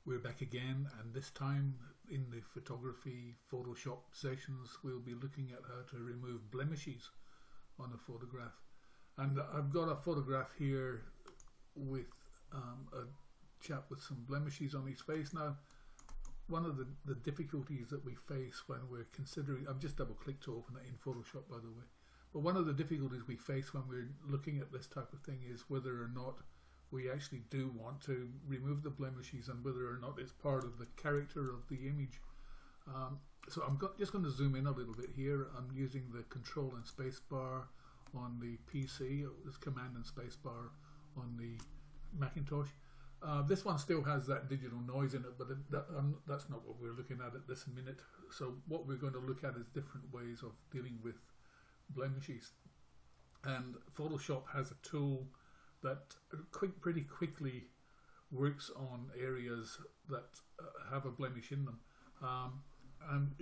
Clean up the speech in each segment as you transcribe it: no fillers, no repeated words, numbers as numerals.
We're back again, and this time in the photography Photoshop sessions we'll be looking at how to remove blemishes on a photograph. And I've got a photograph here with a chap with some blemishes on his face. Now, one of the difficulties that we face when we're considering, I've just double clicked to open it in Photoshop by the way, but one of the difficulties we face when we're looking at this type of thing is whether or not we actually do want to remove the blemishes and whether or not it's part of the character of the image. So I'm just going to zoom in a little bit here. I'm using the Control and Space bar on the PC. It's Command and Space bar on the Macintosh. This one still has that digital noise in it, but that's not what we're looking at this minute. So what we're going to look at is different ways of dealing with blemishes. And Photoshop has a tool that pretty quickly works on areas that have a blemish in them, and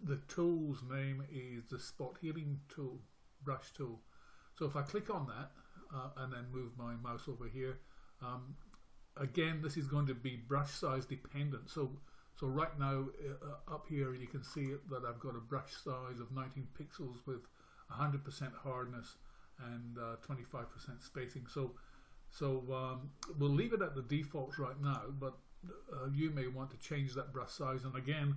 the tool's name is the Spot Healing tool, brush tool. So if I click on that and then move my mouse over here, again this is going to be brush size dependent. So right now up here you can see that I've got a brush size of 19 pixels with 100% hardness and 25% spacing. So we'll leave it at the default right now, but you may want to change that brush size, and again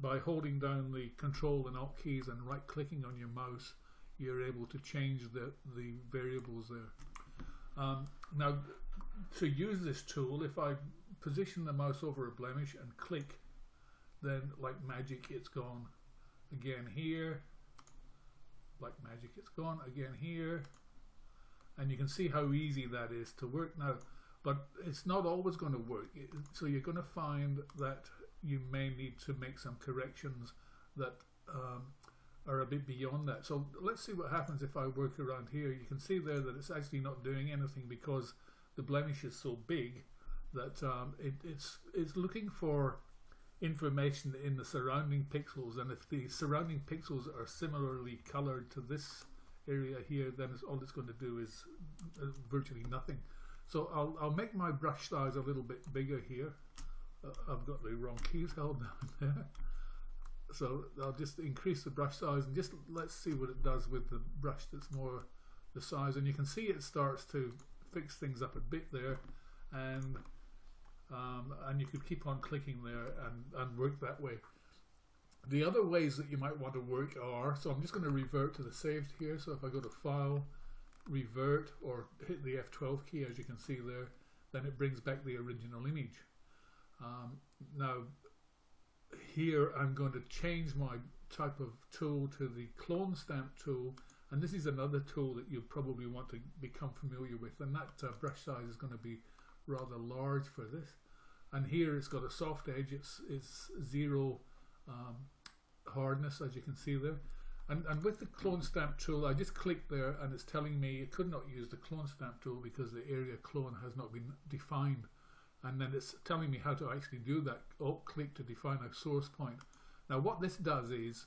by holding down the Control and Alt keys and right clicking on your mouse you're able to change the variables there. Now to use this tool, if I position the mouse over a blemish and click, then like magic it's gone. Again here, like magic it's gone. Again here, and you can see how easy that is to work now, but it's not always going to work. So you're going to find that you may need to make some corrections that are a bit beyond that. So let's see what happens if I work around here. You can see there that it's actually not doing anything because the blemish is so big that it's looking for information in the surrounding pixels, and if the surrounding pixels are similarly colored to this area here, then all it's going to do is virtually nothing. So I'll make my brush size a little bit bigger here. I've got the wrong keys held down there. So I'll just increase the brush size and just let's see what it does with the brush that's more the size, and you can see it starts to fix things up a bit there, and you could keep on clicking there and work that way. The other ways that you might want to work are, so I'm just going to revert to the saved here. So if I go to File, Revert, or hit the F12 key, as you can see there, then it brings back the original image. Now here I'm going to change my type of tool to the Clone Stamp tool, and this is another tool that you probably want to become familiar with, and that brush size is going to be rather large for this. And here it's got a soft edge, it's zero hardness, as you can see there, and with the Clone Stamp tool I just clicked there and it's telling me it could not use the Clone Stamp tool because the area clone has not been defined, and then it's telling me how to actually do that. Alt click to define a source point. Now what this does is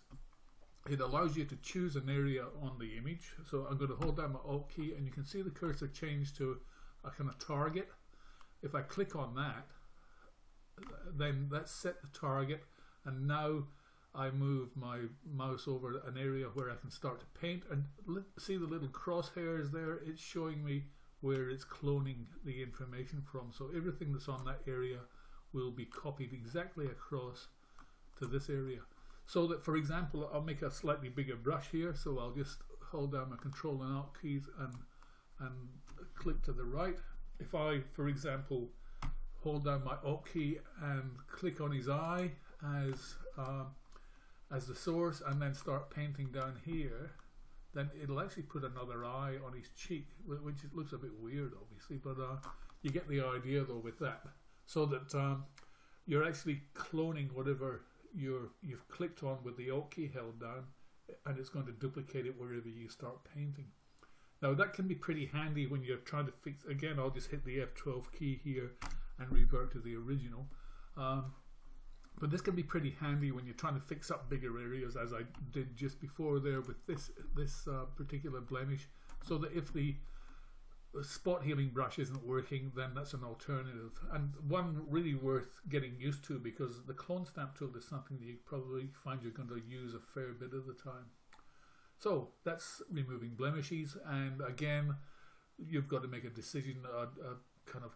it allows you to choose an area on the image. So I'm going to hold down my Alt key and you can see the cursor change to a kind of target. If I click on that, then that's set the target, and now I move my mouse over an area where I can start to paint, and see the little crosshairs there, it's showing me where it's cloning the information from. So everything that's on that area will be copied exactly across to this area. So that, for example, I'll make a slightly bigger brush here, so I'll just hold down my Control and Alt keys and click to the right. If I, for example, hold down my Alt key and click on his eye as the source and then start painting down here, then it'll actually put another eye on his cheek, which looks a bit weird obviously, but you get the idea though with that. So that you're actually cloning whatever you've clicked on with the Alt key held down, and it's going to duplicate it wherever you start painting. Now that can be pretty handy when you're trying to fix, again I'll just hit the F12 key here and revert to the original. But this can be pretty handy when you're trying to fix up bigger areas, as I did just before there with this particular blemish, so that if the a spot healing brush isn't working, then that's an alternative, and one really worth getting used to, because the clone stamp tool is something that you probably find you're going to use a fair bit of the time. So that's removing blemishes, and again, you've got to make a decision, a kind of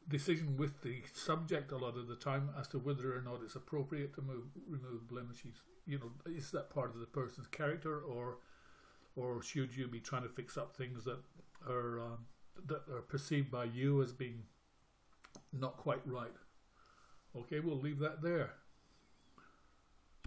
decision with the subject a lot of the time as to whether or not it's appropriate to remove blemishes. You know, is that part of the person's character, or should you be trying to fix up things that are perceived by you as being not quite right? Okay, we'll leave that there.